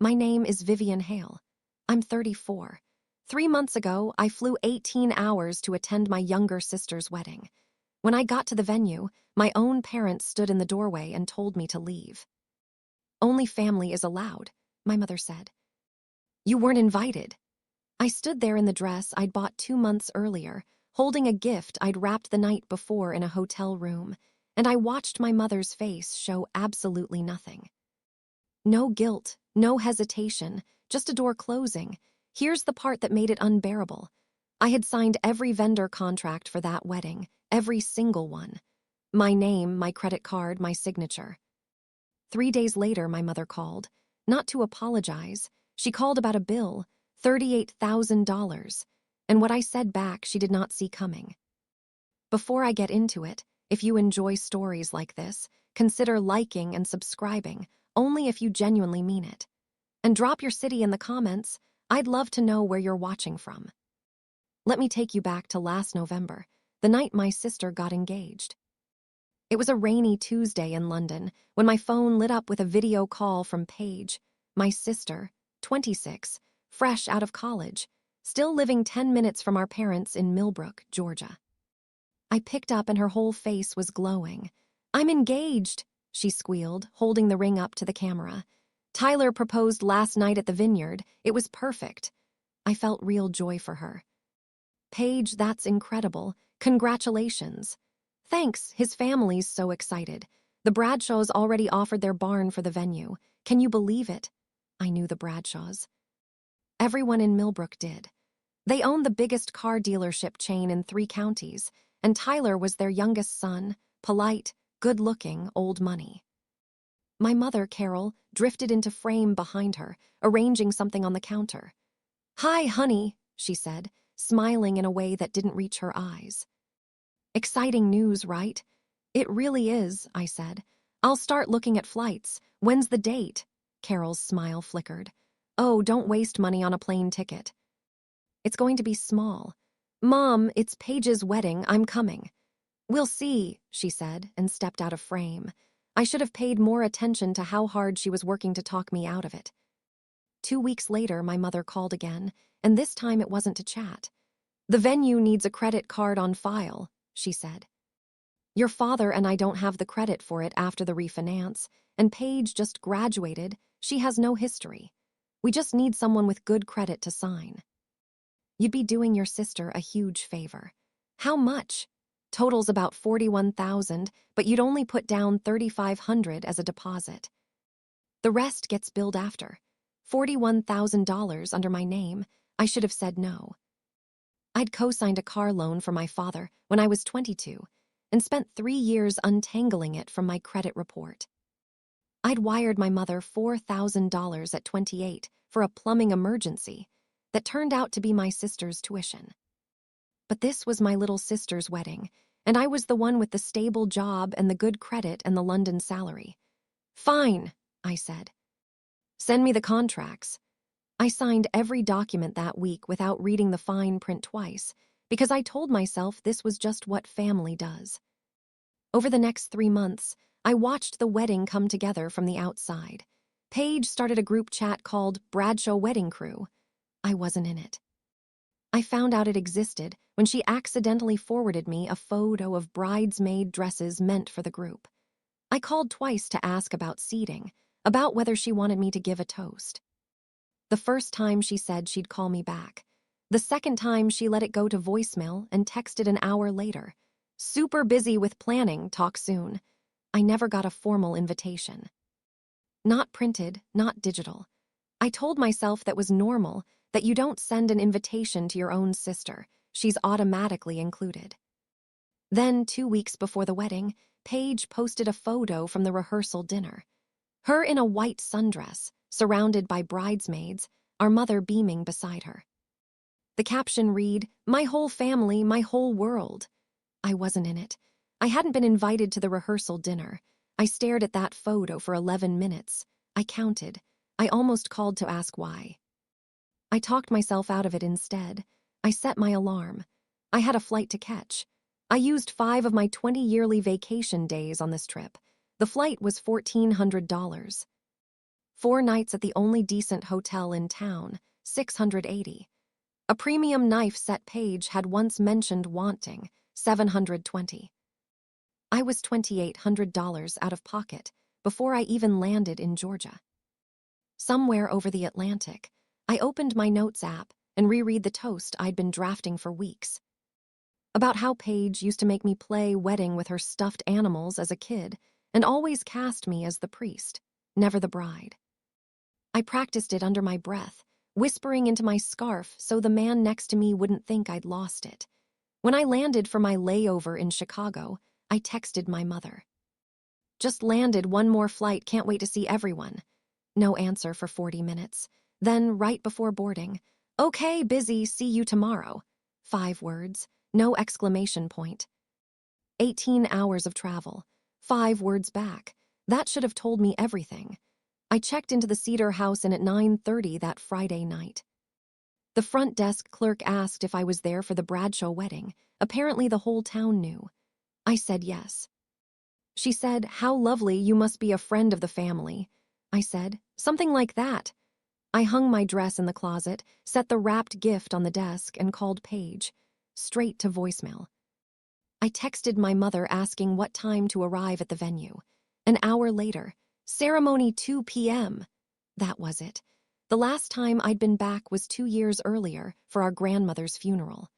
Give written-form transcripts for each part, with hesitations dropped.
My name is Vivian Hale. I'm 34. 3 months ago, I flew 18 hours to attend my younger sister's wedding. When I got to the venue, my own parents stood in the doorway and told me to leave. Only family is allowed, my mother said. You weren't invited. I stood there in the dress I'd bought 2 months earlier, holding a gift I'd wrapped the night before in a hotel room, and I watched my mother's face show absolutely nothing. No guilt, no hesitation, just a door closing. Here's the part that made it unbearable. I had signed every vendor contract for that wedding, every single one. My name, my credit card, my signature. 3 days later, my mother called. Not to apologize. She called about a bill, $38,000. And what I said back, she did not see coming. Before I get into it, if you enjoy stories like this, consider liking and subscribing, only if you genuinely mean it. And drop your city in the comments. I'd love to know where you're watching from. Let me take you back to last November, the night my sister got engaged. It was a rainy Tuesday in London when my phone lit up with a video call from Paige, my sister, 26, fresh out of college, still living 10 minutes from our parents in Millbrook, Georgia. I picked up and her whole face was glowing. I'm engaged, she squealed, holding the ring up to the camera. Tyler proposed last night at the vineyard. It was perfect. I felt real joy for her. Paige, that's incredible. Congratulations. Thanks, his family's so excited. The Bradshaws already offered their barn for the venue. Can you believe it? I knew the Bradshaws. Everyone in Millbrook did. They owned the biggest car dealership chain in 3 counties, and Tyler was their youngest son, polite, good-looking, old money. My mother, Carol, drifted into frame behind her, arranging something on the counter. Hi, honey, she said, smiling in a way that didn't reach her eyes. Exciting news, right? It really is, I said. I'll start looking at flights. When's the date? Carol's smile flickered. Oh, don't waste money on a plane ticket. It's going to be small. Mom, it's Paige's wedding. I'm coming. We'll see, she said, and stepped out of frame. I should have paid more attention to how hard she was working to talk me out of it. 2 weeks later, my mother called again, and this time it wasn't to chat. The venue needs a credit card on file, she said. Your father and I don't have the credit for it after the refinance, and Paige just graduated. She has no history. We just need someone with good credit to sign. You'd be doing your sister a huge favor. How much? Total's about $41,000, but you'd only put down $3,500 as a deposit. The rest gets billed after. $41,000 under my name. I should have said no. I'd co-signed a car loan for my father when I was 22 and spent 3 years untangling it from my credit report. I'd wired my mother $4,000 at 28 for a plumbing emergency that turned out to be my sister's tuition. But this was my little sister's wedding, and I was the one with the stable job and the good credit and the London salary. Fine, I said. Send me the contracts. I signed every document that week without reading the fine print twice, because I told myself this was just what family does. Over the next 3 months, I watched the wedding come together from the outside. Paige started a group chat called Bradshaw Wedding Crew. I wasn't in it. I found out it existed when she accidentally forwarded me a photo of bridesmaid dresses meant for the group. I called twice to ask about seating, about whether she wanted me to give a toast. The first time she said she'd call me back. The second time she let it go to voicemail and texted an hour later. Super busy with planning, talk soon. I never got a formal invitation. Not printed, not digital. I told myself that was normal, that you don't send an invitation to your own sister. She's automatically included. Then, 2 weeks before the wedding, Paige posted a photo from the rehearsal dinner. Her in a white sundress, surrounded by bridesmaids, our mother beaming beside her. The caption read, "My whole family, my whole world." I wasn't in it. I hadn't been invited to the rehearsal dinner. I stared at that photo for 11 minutes. I counted. I almost called to ask why. I talked myself out of it instead. I set my alarm. I had a flight to catch. I used 5 of my 20 yearly vacation days on this trip. The flight was $1,400. 4 nights at the only decent hotel in town, 680. A premium knife set page had once mentioned wanting, 720. I was $2,800 out of pocket before I even landed in Georgia. Somewhere over the Atlantic, I opened my notes app and reread the toast I'd been drafting for weeks. About how Paige used to make me play wedding with her stuffed animals as a kid and always cast me as the priest, never the bride. I practiced it under my breath, whispering into my scarf so the man next to me wouldn't think I'd lost it. When I landed for my layover in Chicago, I texted my mother. Just landed, one more flight, can't wait to see everyone. No answer for 40 minutes. Then, right before boarding, okay, busy, see you tomorrow. 5 words, no exclamation point. 18 hours of travel, 5 words back. That should have told me everything. I checked into the Cedar House Inn at 9:30 that Friday night. The front desk clerk asked if I was there for the Bradshaw wedding. Apparently the whole town knew. I said yes. She said, "How lovely, you must be a friend of the family." I said, "Something like that." I hung my dress in the closet, set the wrapped gift on the desk, and called Paige. Straight to voicemail. I texted my mother asking what time to arrive at the venue. An hour later, ceremony 2 p.m. That was it. The last time I'd been back was 2 years earlier for our grandmother's funeral.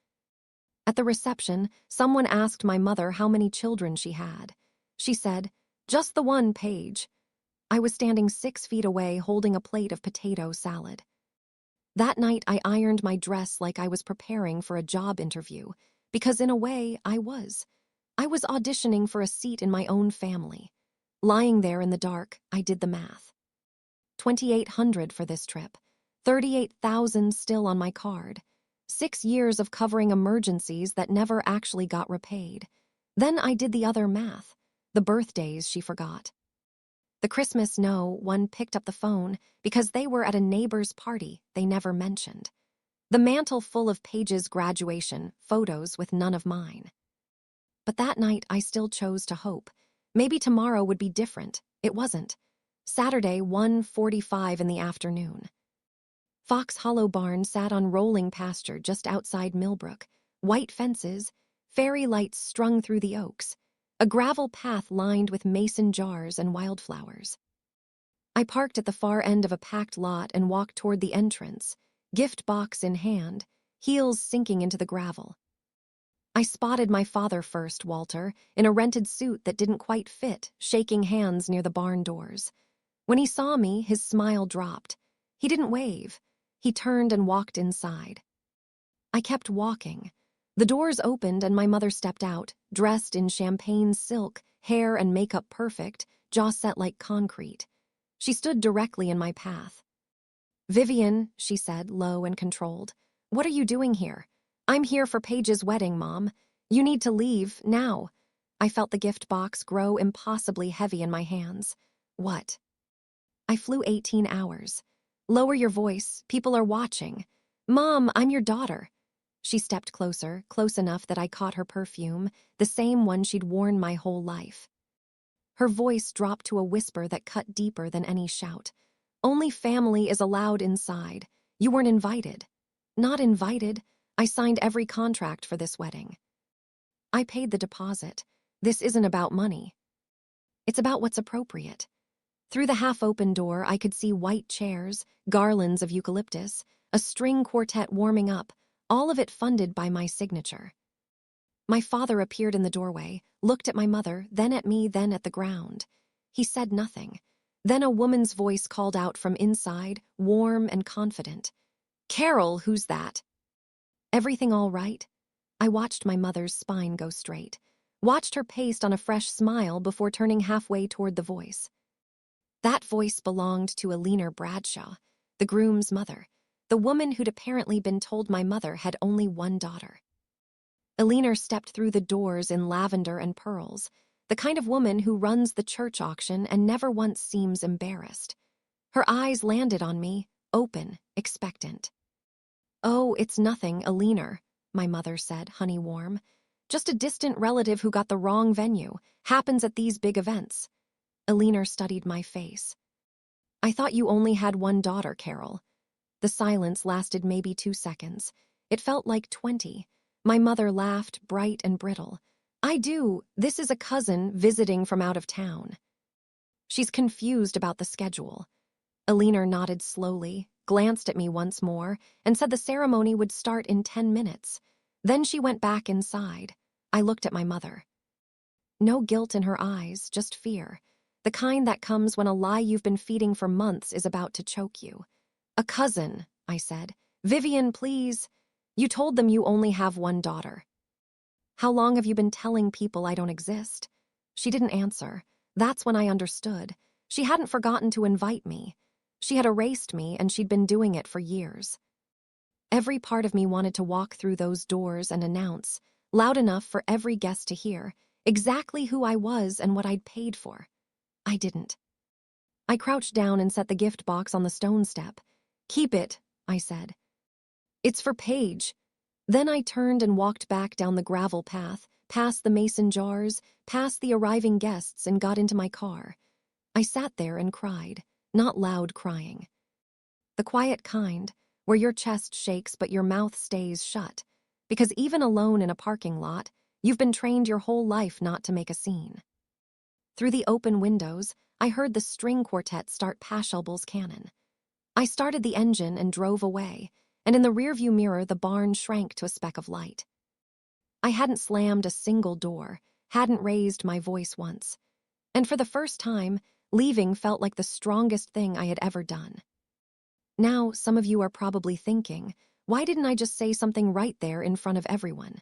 At the reception, someone asked my mother how many children she had. She said, "Just the one, Paige." I was standing 6 feet away holding a plate of potato salad. That night I ironed my dress like I was preparing for a job interview, because in a way I was. I was auditioning for a seat in my own family. Lying there in the dark, I did the math. 2,800 for this trip, 38,000 still on my card. 6 years of covering emergencies that never actually got repaid. Then I did the other math, the birthdays she forgot. The Christmas no one picked up the phone because they were at a neighbor's party they never mentioned. The mantle full of Paige's graduation, photos with none of mine. But that night I still chose to hope. Maybe tomorrow would be different. It wasn't. Saturday, 1:45 in the afternoon. Fox Hollow Barn sat on rolling pasture just outside Millbrook. White fences, fairy lights strung through the oaks. A gravel path lined with mason jars and wildflowers. I parked at the far end of a packed lot and walked toward the entrance, gift box in hand, heels sinking into the gravel. I spotted my father first, Walter, in a rented suit that didn't quite fit, shaking hands near the barn doors. When he saw me, his smile dropped. He didn't wave. He turned and walked inside. I kept walking. The doors opened and my mother stepped out, dressed in champagne silk, hair and makeup perfect, jaw set like concrete. She stood directly in my path. "Vivian," she said, low and controlled, "what are you doing here?" "I'm here for Paige's wedding, Mom. You need to leave, now." I felt the gift box grow impossibly heavy in my hands. "What?" "I flew 18 hours. Lower your voice, people are watching." "Mom, I'm your daughter." She stepped closer, close enough that I caught her perfume, the same one she'd worn my whole life. Her voice dropped to a whisper that cut deeper than any shout. "Only family is allowed inside. You weren't invited." "Not invited. I signed every contract for this wedding." "I paid the deposit. This isn't about money. It's about what's appropriate." Through the half-open door, I could see white chairs, garlands of eucalyptus, a string quartet warming up, all of it funded by my signature. My father appeared in the doorway, looked at my mother, then at me, then at the ground. He said nothing. Then a woman's voice called out from inside, warm and confident. "Carol, who's that?" "Everything all right?" I watched my mother's spine go straight, watched her paste on a fresh smile before turning halfway toward the voice. That voice belonged to Eleanor Bradshaw, the groom's mother, the woman who'd apparently been told my mother had only one daughter. Eleanor stepped through the doors in lavender and pearls, the kind of woman who runs the church auction and never once seems embarrassed. Her eyes landed on me, open, expectant. "Oh, it's nothing, Eleanor," my mother said, honey warm. "Just a distant relative who got the wrong venue. Happens at these big events." Eleanor studied my face. I thought you only had one daughter, Carol. The silence lasted maybe 2 seconds. It felt like 20. My mother laughed, bright and brittle. I do. This is a cousin visiting from out of town. She's confused about the schedule. Alina nodded slowly, glanced at me once more, and said the ceremony would start in 10 minutes. Then she went back inside. I looked at my mother. No guilt in her eyes, just fear. The kind that comes when a lie you've been feeding for months is about to choke you. A cousin, I said. Vivian, please. You told them you only have one daughter. How long have you been telling people I don't exist? She didn't answer. That's when I understood. She hadn't forgotten to invite me. She had erased me, and she'd been doing it for years. Every part of me wanted to walk through those doors and announce, loud enough for every guest to hear, exactly who I was and what I'd paid for. I didn't. I crouched down and set the gift box on the stone step. Keep it, I said. It's for Paige. Then I turned and walked back down the gravel path, past the mason jars, past the arriving guests, and got into my car. I sat there and cried, not loud crying. The quiet kind, where your chest shakes but your mouth stays shut, because even alone in a parking lot, you've been trained your whole life not to make a scene. Through the open windows, I heard the string quartet start Pachelbel's Canon. I started the engine and drove away, and in the rearview mirror the barn shrank to a speck of light. I hadn't slammed a single door, hadn't raised my voice once. And for the first time, leaving felt like the strongest thing I had ever done. Now, some of you are probably thinking, why didn't I just say something right there in front of everyone?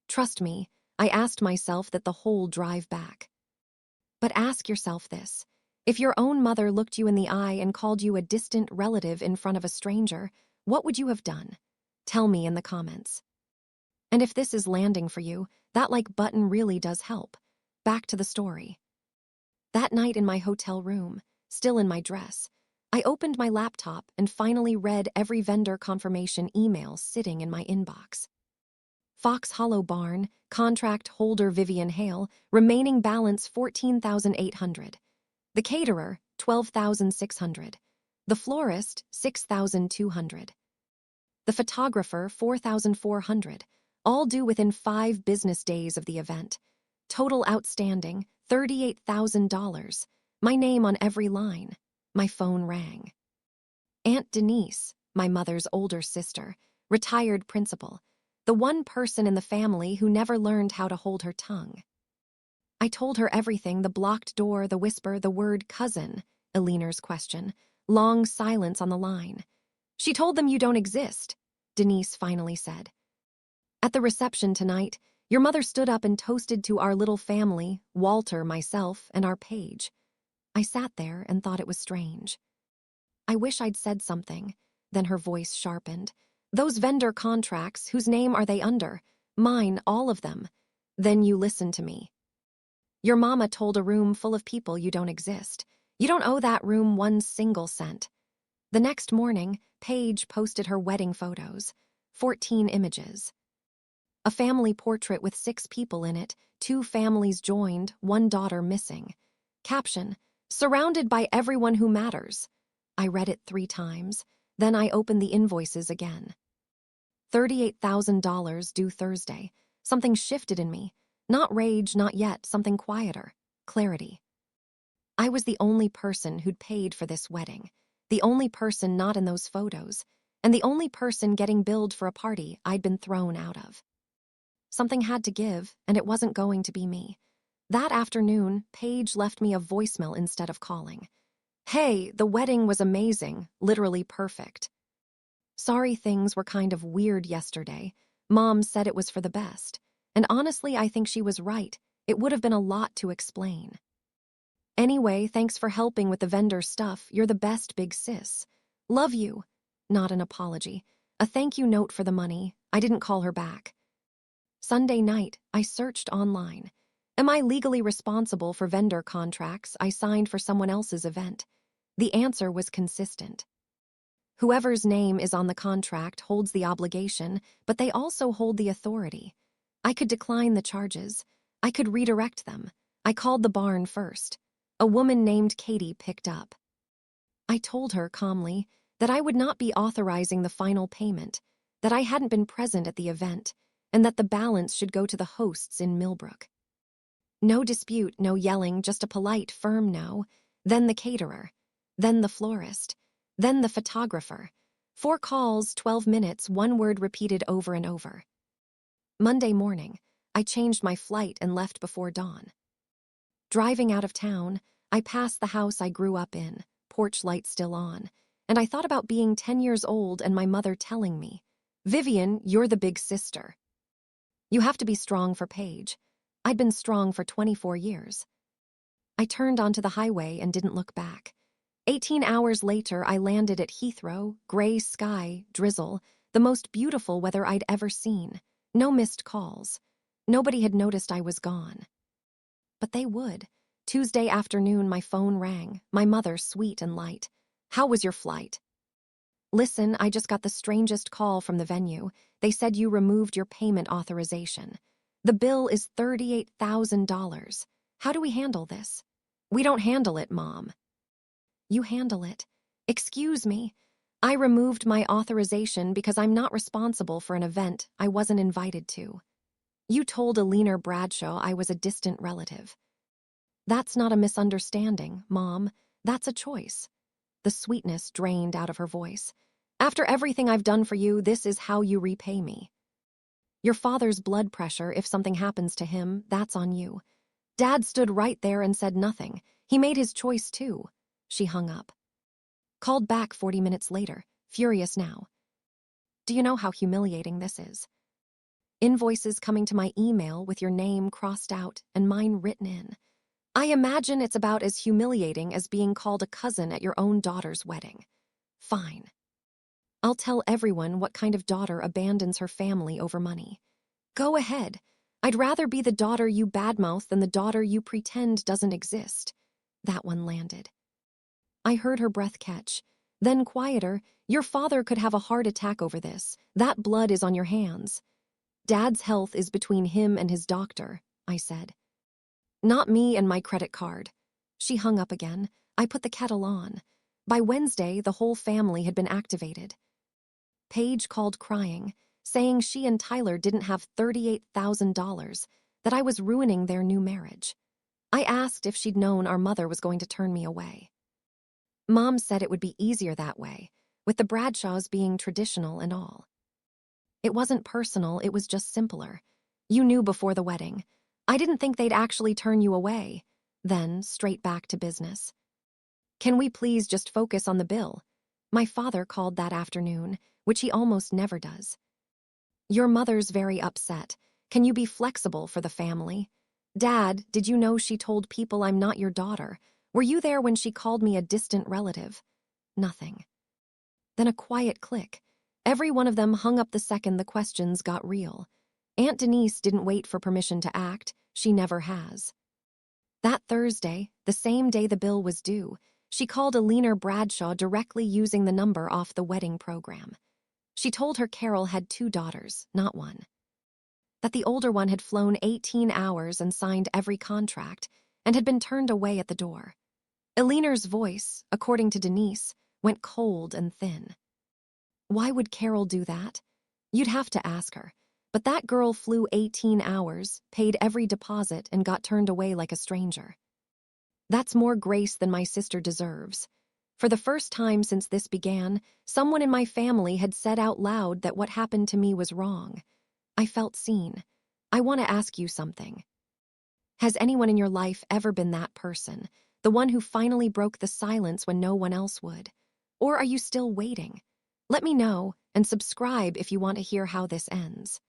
Trust me, I asked myself that the whole drive back. But ask yourself this. If your own mother looked you in the eye and called you a distant relative in front of a stranger, what would you have done? Tell me in the comments. And if this is landing for you, that like button really does help. Back to the story. That night in my hotel room, still in my dress, I opened my laptop and finally read every vendor confirmation email sitting in my inbox. Fox Hollow Barn, contract holder Vivian Hale, remaining balance $14,800. The caterer, $12,600. The florist, $6,200. The photographer, $4,400. All due within 5 business days of the event. Total outstanding, $38,000. My name on every line. My phone rang. Aunt Denise, my mother's older sister, retired principal, the one person in the family who never learned how to hold her tongue. I told her everything, the blocked door, the whisper, the word cousin, Alina's question, long silence on the line. She told them you don't exist, Denise finally said. At the reception tonight, your mother stood up and toasted to our little family, Walter, myself, and our Paige. I sat there and thought it was strange. I wish I'd said something. Then her voice sharpened. Those vendor contracts, whose name are they under? Mine, all of them. Then you listen to me. Your mama told a room full of people you don't exist. You don't owe that room 1 single cent. The next morning, Paige posted her wedding photos. 14 images. A family portrait with 6 people in it, 2 families joined, 1 daughter missing. Caption, surrounded by everyone who matters. I read it 3 times. Then I opened the invoices again. $38,000 due Thursday. Something shifted in me. Not rage, not yet, something quieter. Clarity. I was the only person who'd paid for this wedding. The only person not in those photos. And the only person getting billed for a party I'd been thrown out of. Something had to give, and it wasn't going to be me. That afternoon, Paige left me a voicemail instead of calling. Hey, the wedding was amazing, literally perfect. Sorry things were kind of weird yesterday. Mom said it was for the best. And honestly, I think she was right. It would have been a lot to explain. Anyway, thanks for helping with the vendor stuff. You're the best, big sis. Love you. Not an apology. A thank you note for the money. I didn't call her back. Sunday night, I searched online. Am I legally responsible for vendor contracts I signed for someone else's event? The answer was consistent. Whoever's name is on the contract holds the obligation, but they also hold the authority. I could decline the charges. I could redirect them. I called the barn first. A woman named Katie picked up. I told her calmly that I would not be authorizing the final payment, that I hadn't been present at the event, and that the balance should go to the hosts in Millbrook. No dispute, no yelling, just a polite, firm no. Then the caterer. Then the florist. Then the photographer. 4 calls, 12 minutes, one word repeated over and over. Monday morning, I changed my flight and left before dawn. Driving out of town, I passed the house I grew up in, porch light still on, and I thought about being 10 years old and my mother telling me, "Vivian, you're the big sister. You have to be strong for Paige." I'd been strong for 24 years. I turned onto the highway and didn't look back. 18 hours later, I landed at Heathrow, gray sky, drizzle, the most beautiful weather I'd ever seen. No missed calls. Nobody had noticed I was gone. But they would. Tuesday afternoon, my phone rang, my mother sweet and light. "How was your flight?" "Listen, I just got the strangest call from the venue. They said you removed your payment authorization. The bill is $38,000. How do we handle this?" "We don't handle it, Mom." "You handle it." "Excuse me. I removed my authorization because I'm not responsible for an event I wasn't invited to. You told Alina Bradshaw I was a distant relative." "That's not a misunderstanding, Mom. That's a choice." The sweetness drained out of her voice. "After everything I've done for you, this is how you repay me. Your father's blood pressure, if something happens to him, that's on you. Dad stood right there and said nothing. He made his choice too." She hung up. Called back 40 minutes later, furious now. "Do you know how humiliating this is? Invoices coming to my email with your name crossed out and mine written in. I imagine it's about as humiliating as being called a cousin at your own daughter's wedding. Fine. I'll tell everyone what kind of daughter abandons her family over money. Go ahead. I'd rather be the daughter you badmouth than the daughter you pretend doesn't exist." That one landed. I heard her breath catch. Then quieter, "Your father could have a heart attack over this. That blood is on your hands." "Dad's health is between him and his doctor," I said. "Not me and my credit card." She hung up again. I put the kettle on. By Wednesday, the whole family had been activated. Paige called crying, saying she and Tyler didn't have $38,000, that I was ruining their new marriage. I asked if she'd known our mother was going to turn me away. Mom said it would be easier that way, with the Bradshaws being traditional and all. It wasn't personal, it was just simpler. You knew before the wedding. I didn't think they'd actually turn you away. Then, straight back to business. "Can we please just focus on the bill?" My father called that afternoon, which he almost never does. "Your mother's very upset. Can you be flexible for the family?" "Dad, did you know she told people I'm not your daughter? Were you there when she called me a distant relative?" Nothing. Then a quiet click. Every one of them hung up the second the questions got real. Aunt Denise didn't wait for permission to act. She never has. That Thursday, the same day the bill was due, she called Alina Bradshaw directly using the number off the wedding program. She told her Carol had 2 daughters, not one. That the older one had flown 18 hours and signed every contract and had been turned away at the door. Alina's voice, according to Denise, went cold and thin. Why would Carol do that? You'd have to ask her. But that girl flew 18 hours, paid every deposit, and got turned away like a stranger. That's more grace than my sister deserves. For the first time since this began, someone in my family had said out loud that what happened to me was wrong. I felt seen. I want to ask you something. Has anyone in your life ever been that person, the one who finally broke the silence when no one else would? Or are you still waiting? Let me know, and subscribe if you want to hear how this ends.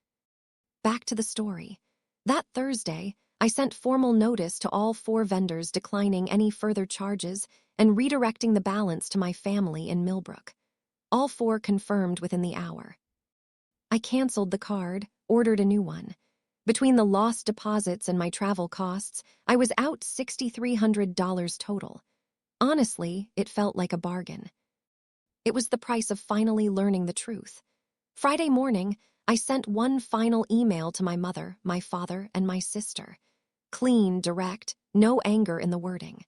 Back to the story. That Thursday, I sent formal notice to all 4 vendors declining any further charges and redirecting the balance to my family in Millbrook. All 4 confirmed within the hour. I canceled the card, ordered a new one. Between the lost deposits and my travel costs, I was out $6,300 total. Honestly, it felt like a bargain. It was the price of finally learning the truth. Friday morning, I sent one final email to my mother, my father, and my sister. Clean, direct, no anger in the wording.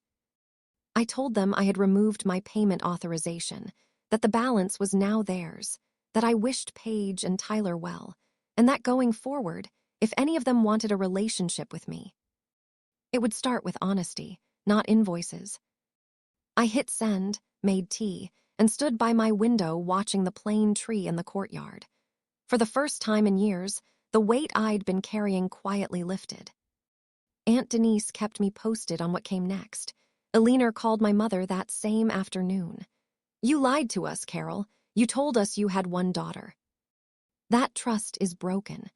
I told them I had removed my payment authorization, that the balance was now theirs, that I wished Paige and Tyler well, and that going forward, if any of them wanted a relationship with me, it would start with honesty, not invoices. I hit send, made tea, and stood by my window watching the plane tree in the courtyard. For the first time in years, the weight I'd been carrying quietly lifted. Aunt Denise kept me posted on what came next. Eleanor called my mother that same afternoon. "You lied to us, Carol. You told us you had one daughter." That trust is broken.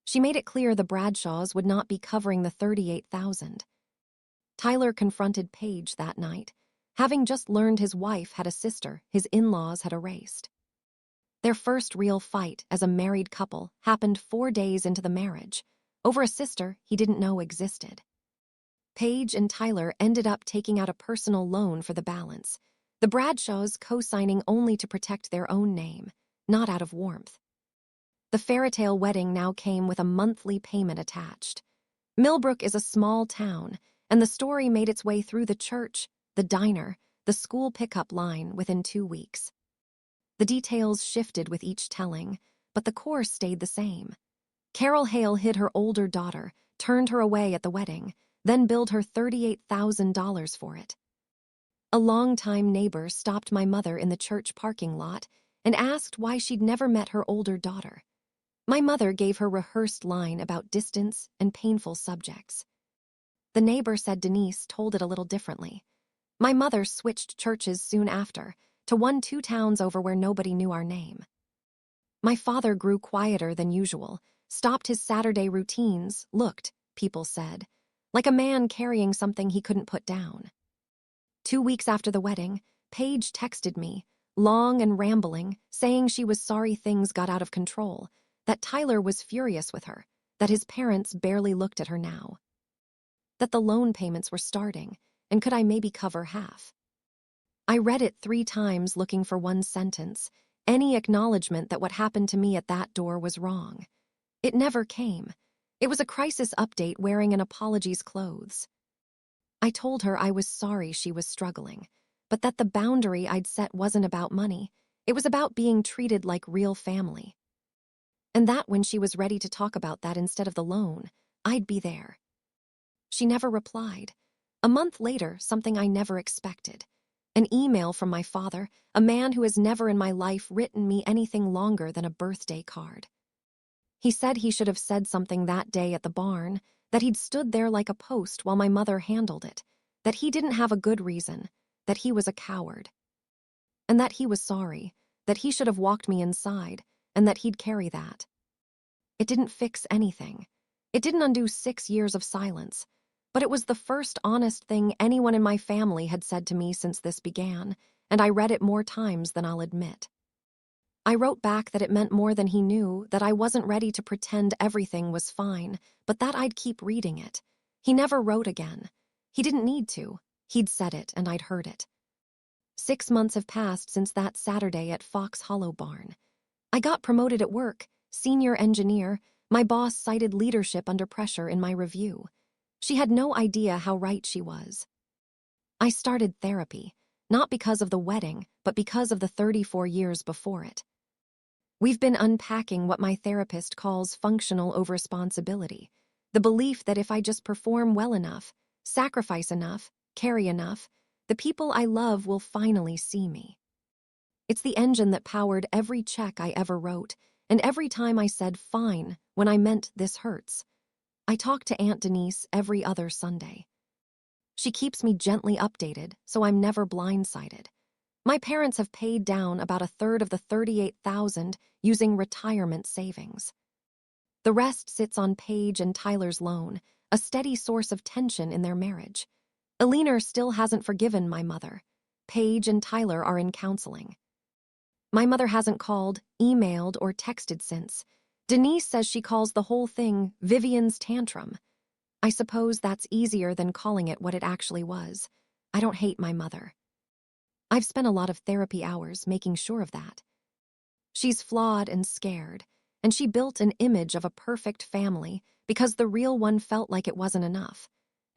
She made it clear the Bradshaws would not be covering the $38,000. Tyler confronted Paige that night. Having just learned his wife had a sister his in-laws had erased. Their first real fight as a married couple happened 4 days into the marriage, over a sister he didn't know existed. Paige and Tyler ended up taking out a personal loan for the balance, the Bradshaws co-signing only to protect their own name, not out of warmth. The fairytale wedding now came with a monthly payment attached. Millbrook is a small town, and the story made its way through the church, the diner, the school pickup line within 2 weeks. The details shifted with each telling, but the core stayed the same. Carol Hale hid her older daughter, turned her away at the wedding, then billed her $38,000 for it. A longtime neighbor stopped my mother in the church parking lot and asked why she'd never met her older daughter. My mother gave her rehearsed line about distance and painful subjects. The neighbor said Denise told it a little differently. My mother switched churches soon after, to one 2 towns over where nobody knew our name. My father grew quieter than usual, stopped his Saturday routines, looked, people said, like a man carrying something he couldn't put down. 2 weeks after the wedding, Paige texted me, long and rambling, saying she was sorry things got out of control, that Tyler was furious with her, that his parents barely looked at her now, that the loan payments were starting, and could I maybe cover half. I read it 3 times looking for one sentence, any acknowledgement that what happened to me at that door was wrong. It never came. It was a crisis update wearing an apology's clothes. I told her I was sorry she was struggling, but that the boundary I'd set wasn't about money. It was about being treated like real family. And that when she was ready to talk about that instead of the loan, I'd be there. She never replied. A month later, something I never expected. An email from my father, a man who has never in my life written me anything longer than a birthday card. He said he should have said something that day at the barn, that he'd stood there like a post while my mother handled it, that he didn't have a good reason, that he was a coward. And that he was sorry, that he should have walked me inside, and that he'd carry that. It didn't fix anything. It didn't undo 6 years of silence, but it was the first honest thing anyone in my family had said to me since this began, and I read it more times than I'll admit. I wrote back that it meant more than he knew, that I wasn't ready to pretend everything was fine, but that I'd keep reading it. He never wrote again. He didn't need to. He'd said it, and I'd heard it. 6 months have passed since that Saturday at Fox Hollow Barn. I got promoted at work, senior engineer. My boss cited leadership under pressure in my review. She had no idea how right she was. I started therapy, not because of the wedding, but because of the 34 years before it. We've been unpacking what my therapist calls functional overresponsibility, the belief that if I just perform well enough, sacrifice enough, carry enough, the people I love will finally see me. It's the engine that powered every check I ever wrote, and every time I said fine when I meant this hurts. I talk to Aunt Denise every other Sunday. She keeps me gently updated, so I'm never blindsided. My parents have paid down about 1/3 of the $38,000 using retirement savings. The rest sits on Paige and Tyler's loan, a steady source of tension in their marriage. Eleanor still hasn't forgiven my mother. Paige and Tyler are in counseling. My mother hasn't called, emailed, or texted since. Denise says she calls the whole thing Vivian's tantrum. I suppose that's easier than calling it what it actually was. I don't hate my mother. I've spent a lot of therapy hours making sure of that. She's flawed and scared, and she built an image of a perfect family because the real one felt like it wasn't enough.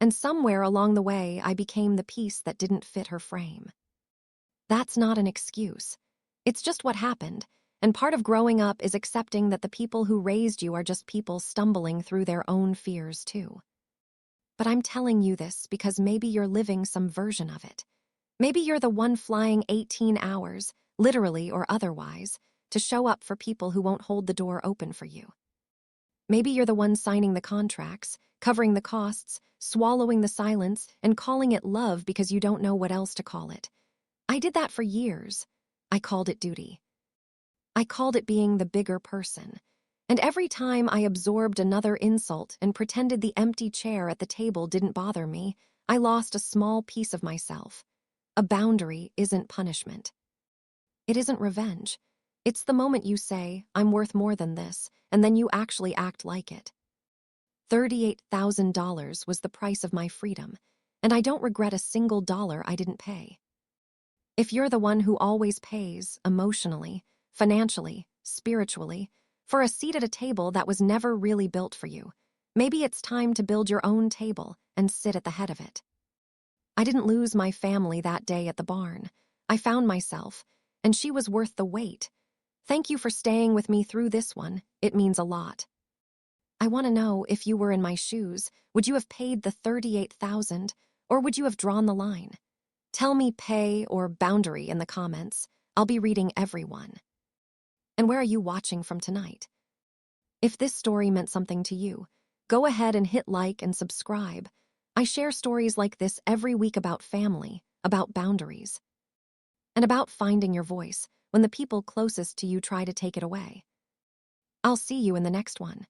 And somewhere along the way, I became the piece that didn't fit her frame. That's not an excuse. It's just what happened, and part of growing up is accepting that the people who raised you are just people stumbling through their own fears, too. But I'm telling you this because maybe you're living some version of it. Maybe you're the one flying 18 hours, literally or otherwise, to show up for people who won't hold the door open for you. Maybe you're the one signing the contracts, covering the costs, swallowing the silence, and calling it love because you don't know what else to call it. I did that for years. I called it duty. I called it being the bigger person. And every time I absorbed another insult and pretended the empty chair at the table didn't bother me, I lost a small piece of myself. A boundary isn't punishment. It isn't revenge. It's the moment you say, I'm worth more than this, and then you actually act like it. $38,000 was the price of my freedom, and I don't regret a single dollar I didn't pay. If you're the one who always pays, emotionally, financially, spiritually, for a seat at a table that was never really built for you, maybe it's time to build your own table and sit at the head of it. I didn't lose my family that day at the barn. I found myself, and she was worth the wait. Thank you for staying with me through this one. It means a lot. I want to know, if you were in my shoes, would you have paid the $38,000, or would you have drawn the line? Tell me pay or boundary in the comments. I'll be reading every one. And where are you watching from tonight? If this story meant something to you, go ahead and hit like and subscribe. I share stories like this every week about family, about boundaries, and about finding your voice when the people closest to you try to take it away. I'll see you in the next one.